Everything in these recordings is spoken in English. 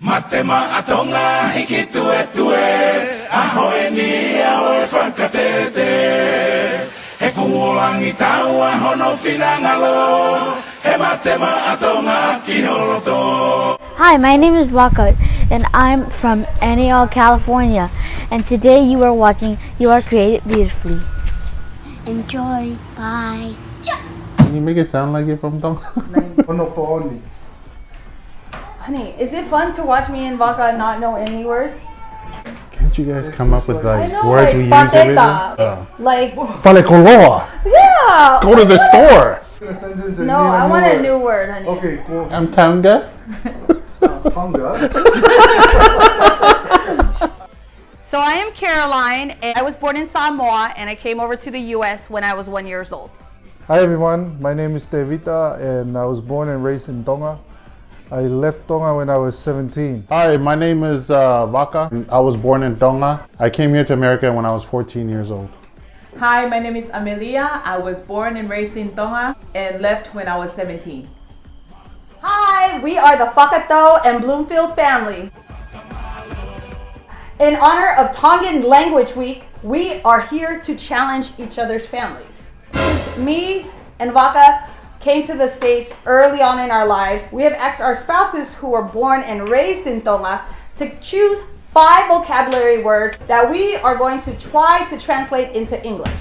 Matema atonga hiki tue tue ahoe ni ahoe fakatete he kumulangi taua hono finangalo he matema atonga kiholoto. Hi, my name is Vaka and I'm from Antioch, California, and today you are watching You Are Created Beautifully. Enjoy. Bye. Can you make it sound like you're from Tonga? Honey, is it fun to watch me and Vaka not know any words? Can't you guys come up with like know, words like we use pateta. every day? Like, Falekoloa. yeah! Go to the store. No, I want a new word, honey. Okay, cool. I'm Tonga. Tonga. So I am Caroline, and I was born in Samoa, and I came over to the US when I was 1 year old. Hi everyone, my name is Tevita and I was born and raised in Tonga. I left Tonga when I was 17. Hi, my name is Vaka. I was born in Tonga. I came here to America when I was 14 years old. Hi, my name is Amelia. I was born and raised in Tonga and left when I was 17. Hi, we are the Fakatonu and Bloomfield family. In honor of Tongan Language Week, we are here to challenge each other's families. Since me and Vaka came to the States early on in our lives, we have asked our spouses who were born and raised in Tonga to choose 5 vocabulary words that we are going to try to translate into English.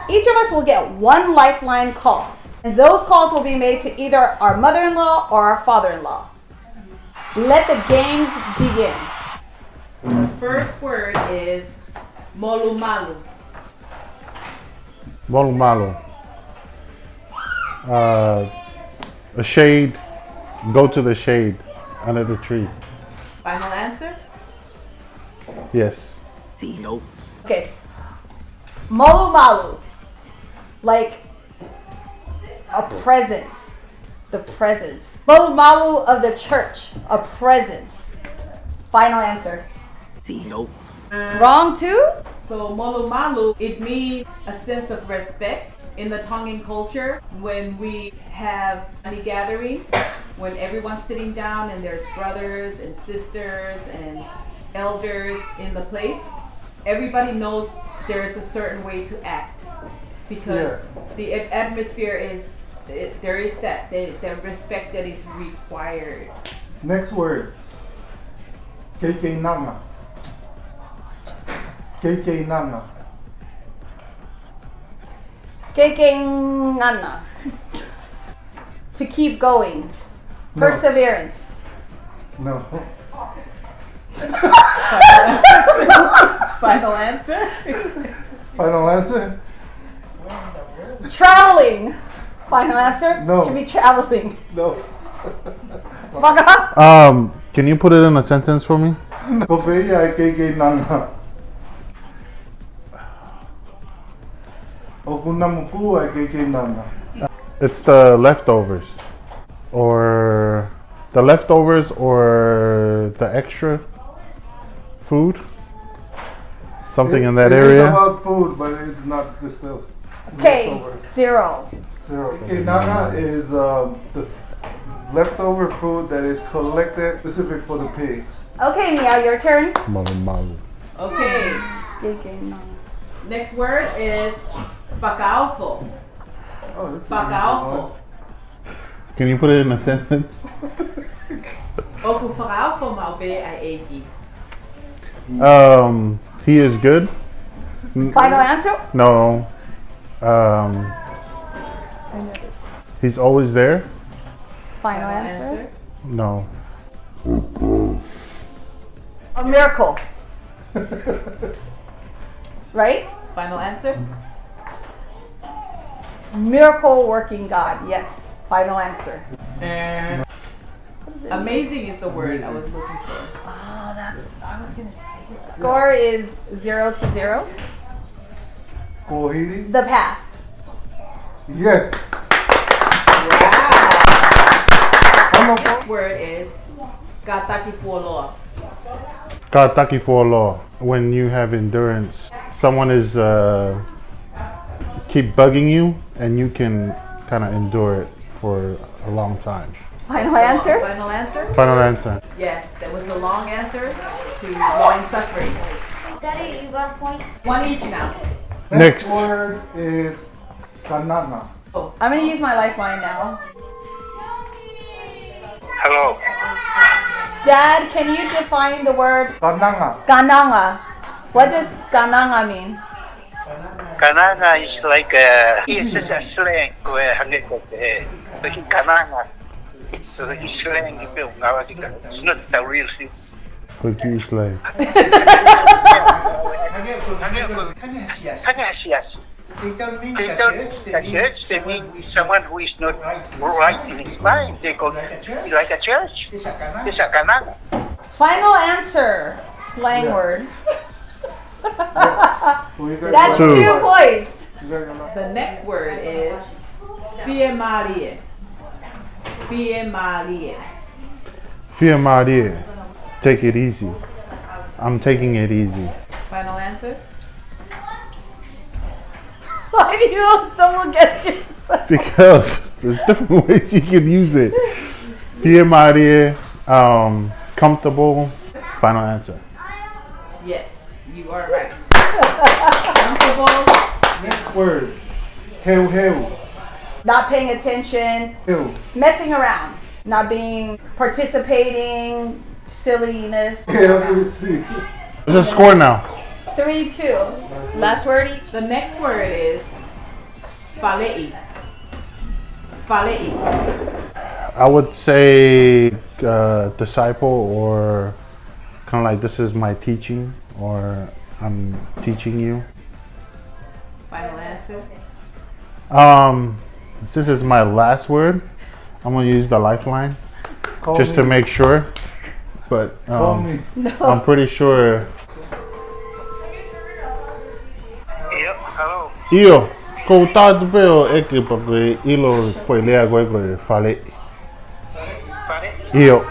Each of us will get 1 Lifeline call, and those calls will be made to either our mother-in-law or our father-in-law. Let the games begin. The first word is molumalu. Molumalu. A shade. Go to the shade under the tree. Final answer? Yes. Nope. Okay. Molumalu. Like a presence. The presence. Molumalu of the church. A presence. Final answer. Nope. Wrong too? So molumalu, it means a sense of respect. In the Tongan culture, when we have family gathering, when everyone's sitting down and there's brothers and sisters and elders in the place, everybody knows there's a certain way to act because the atmosphere is, there is that respect that is required. Next word. KK Nanga. KK Nanga. Kekengana. To keep going. Perseverance. No. Final answer? Final answer? Traveling. Final answer? No. To be traveling. No. Vaka? Can you put it in a sentence for me? Kofeya KK Nanga. Okunamuku KK Nanga. It's the leftovers. Or the leftovers or the extra food. Something in that area. It's about food, but it's not just the Okay, leftovers. 0. KK Nanga is the leftover food that is collected specific for the pigs. Okay, Mia, your turn. Molumalu. Okay, next word is fakaofo. Oh, this is Fakaofo. Can you put it in a sentence? Oku fakaofo maube ai egi. He is good. Final answer? No. He's always there. Final answer? No. A miracle. Right? Final answer? Miracle working God. Yes. Final answer. And amazing is the word I was looking for. Oh, I was going to say that. Score is 0-0. Kohiri? The past. Yes. Next word is kataki fuoloa. Kataki for law. When you have endurance, someone is keep bugging you, and you can kind of endure it for a long time. Final answer? Final answer? Final answer. Yes, that was the long answer to long suffering. Daddy, you got a point? One each now. Next. word is kananga. I'm gonna use my lifeline now. Hello. Dad, can you define the word Kananga. gananga? What does gananga mean? Kananga is like it's a slang where kananga. So it's slang it's not the real thing. Cookie slave. Yes. They mean someone who is not right in his mind. They call it like a church. It's a kananga. Final answer. Slang word. That's Two. 2 points. The next word is Fiemarie. Fiemarie. Fia Maria. Take it easy. I'm taking it easy. Final answer? Why do you double guess yourself? Because there's different ways you can use it. Fia Maria. Comfortable. Final answer. Yes, you are right. Comfortable. Next word. Heu. Not paying attention, Heu. messing around, not being participating, silliness. What's the score now? 3-2. Last word each. The next word is Falei. Falei. I would say disciple, or kind of like this is my teaching, or I'm teaching you. Final answer? Since it's my last word, I'm gonna use the lifeline Call just me. to make sure. But Call me. I'm pretty sure. Yep. Hello. Io, ko tātu peo eke pake ilo koe lea koe koe whale. Io.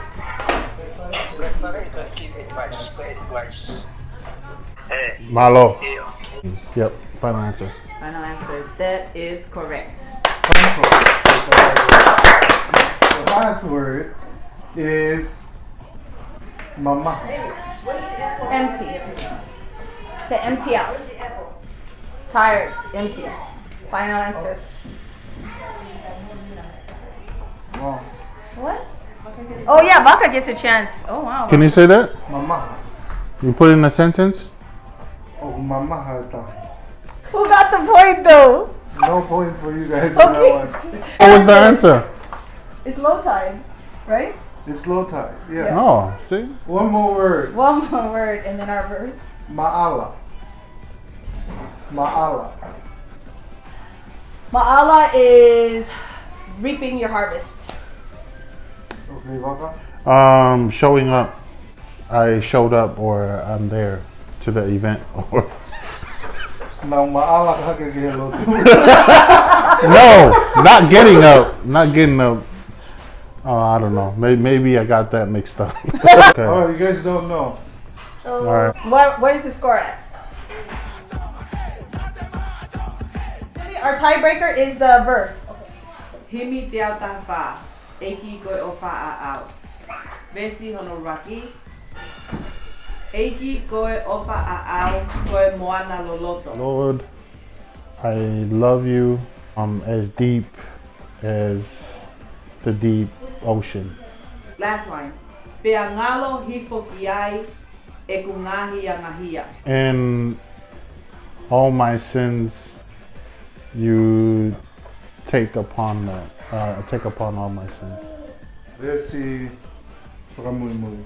Malo. Yep, final answer. Final answer. That is correct. The last word is mama. Empty. To empty out. Tired. Empty. Final answer. Wow. What? Oh yeah, Baka gets a chance. Oh wow. Can you say that? Mama. You put it in a sentence? Oh, mama hata. Who got the point though? No point for you guys Okay. on that one. What was the answer? It's low tide, right? It's low tide. Yeah. Oh, see? One more word. One more word and then our verse. Ma'ala. Ma'ala. Ma'ala is reaping your harvest. Okay, Waka. Showing up. I showed up, or I'm there to the event. Or Now ma'ala ka kagihelo too. no, not getting up. Not getting up. Oh, I don't know. Maybe I got that mixed up. Okay. Oh, you guys don't know. So All right. what is the score at? Our tiebreaker is the verse. Himi te au ta wha. Eiki koe o wha a au. Vesi hono raki. Eiki koe o wha a au. Koe moana loloto. Lord, I love you as deep as the deep ocean. Last line. Pea ngalo hifo ki ai. E ku ngahi a ngahia. And all my sins you take upon all my sins. Vesi whakamuimui.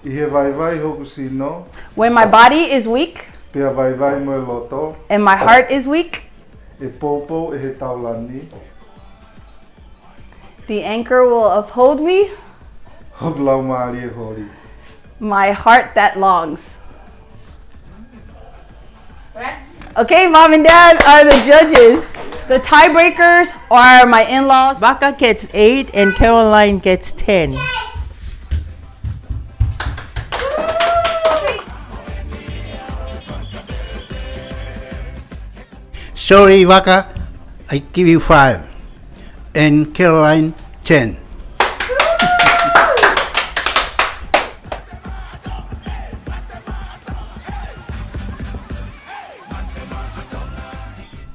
I he vaivai hoku sino, When my body is weak pia vaivai mo e loto, and my heart is weak, e popo e he taulani, the anchor will uphold me, hoku lau maari e hori. my heart that longs. Okay, mom and dad are the judges. The tiebreakers are my in-laws. Baka gets 8 and Caroline gets 10. Sorry, Waka, I give you 5. And Caroline, 10.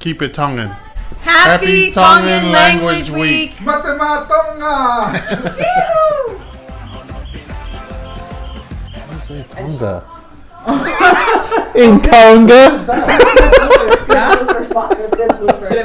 Keep it Tongan. Happy Tongan Language Week. Matematonga! Tonga. In Tonga. Good bloopers, Waka. Good bloopers.